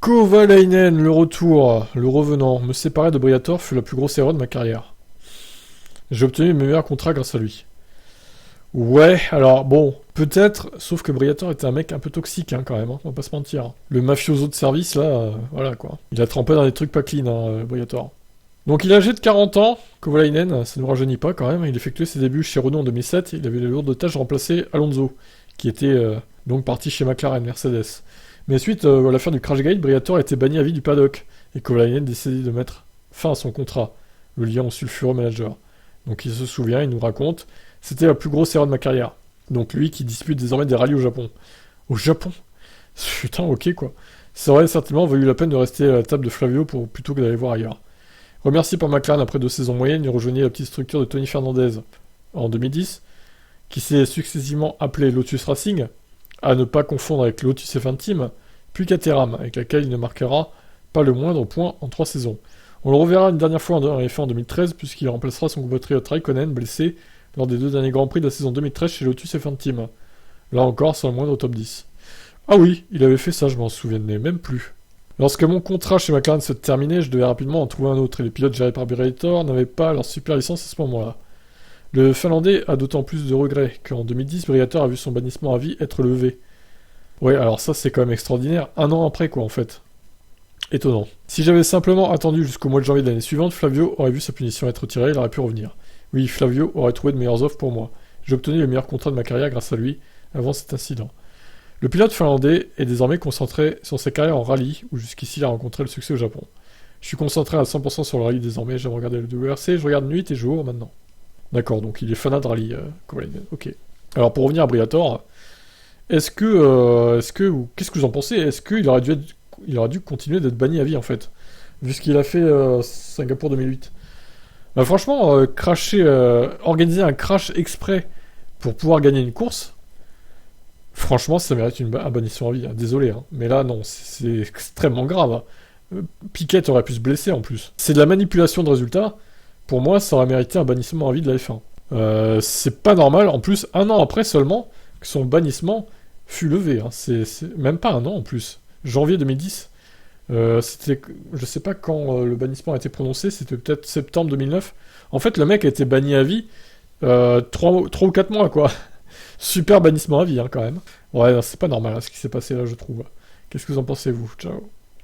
Kovalainen, le retour, le revenant. Me séparer de Briator fut la plus grosse erreur de ma carrière. J'ai obtenu mes meilleurs contrats grâce à lui. Ouais, alors bon, peut-être, sauf que Briator était un mec un peu toxique hein, quand même, hein, on va pas se mentir. Le mafioso de service là, voilà quoi. Il a trempé dans des trucs pas clean, hein, Briator. Donc il est âgé de 40 ans, Kovalainen, ça ne nous rajeunit pas quand même, il effectuait ses débuts chez Renault en 2007, il avait les lourdes tâches de remplacer Alonso, qui était donc parti chez McLaren, Mercedes. Mais suite à l'affaire du Crashgate, Briator a été banni à vie du paddock, et Kovalainen décide de mettre fin à son contrat, le liant au sulfureux manager. Donc il se souvient, il nous raconte, c'était la plus grosse erreur de ma carrière. Donc lui qui dispute désormais des rallyes au Japon. Au Japon? Putain, ok quoi. Ça aurait certainement valu la peine de rester à la table de Flavio plutôt que d'aller voir ailleurs. Remercié par McLaren après 2 saisons moyennes, il rejoignit la petite structure de Tony Fernandez en 2010, qui s'est successivement appelée Lotus Racing, à ne pas confondre avec Lotus F1 Team, puis Caterham, avec laquelle il ne marquera pas le moindre point en 3 saisons. On le reverra une dernière fois en F1 en 2013, puisqu'il remplacera son compatriote Raikkonen, blessé lors des 2 derniers Grands Prix de la saison 2013 chez Lotus F1 Team. Là encore, sans le moindre top 10. Ah oui, il avait fait ça, je m'en souvenais même plus. Lorsque mon contrat chez McLaren se terminait, je devais rapidement en trouver un autre, et les pilotes gérés par Briator n'avaient pas leur super licence à ce moment-là. Le Finlandais a d'autant plus de regrets qu'en 2010, Briator a vu son bannissement à vie être levé. Ouais, alors ça c'est quand même extraordinaire, 1 an après quoi en fait. Étonnant. Si j'avais simplement attendu jusqu'au mois de janvier de l'année suivante, Flavio aurait vu sa punition être retirée, il aurait pu revenir. Oui, Flavio aurait trouvé de meilleures offres pour moi. J'ai obtenu le meilleur contrat de ma carrière grâce à lui, avant cet incident. Le pilote finlandais est désormais concentré sur sa carrière en rallye, où jusqu'ici il a rencontré le succès au Japon. Je suis concentré à 100% sur le rallye désormais, j'aime regarder le WRC, je regarde nuit et jour maintenant. D'accord, donc il est fanat de rallye, Kovalainen, ok. Alors pour revenir à Briator, qu'est-ce que vous en pensez? Est-ce qu'il aurait dû continuer d'être banni à vie en fait, vu ce qu'il a fait Singapour 2008? Bah franchement, organiser un crash exprès pour pouvoir gagner une course, franchement, ça mérite un bannissement à vie. Hein. Désolé, hein. Mais là, non, c'est extrêmement grave. Hein. Piquet aurait pu se blesser en plus. C'est de la manipulation de résultats. Pour moi, ça aurait mérité un bannissement à vie de la F1. C'est pas normal. En plus, 1 an après seulement, que son bannissement fut levé. Hein. C'est même pas 1 an en plus. Janvier 2010. C'était, je sais pas quand le bannissement a été prononcé. C'était peut-être septembre 2009. En fait, le mec a été banni à vie 3 ou 4 mois, quoi. Super bannissement à vie, hein, quand même. Ouais, c'est pas normal hein, ce qui s'est passé là, je trouve. Qu'est-ce que vous en pensez, vous? Ciao.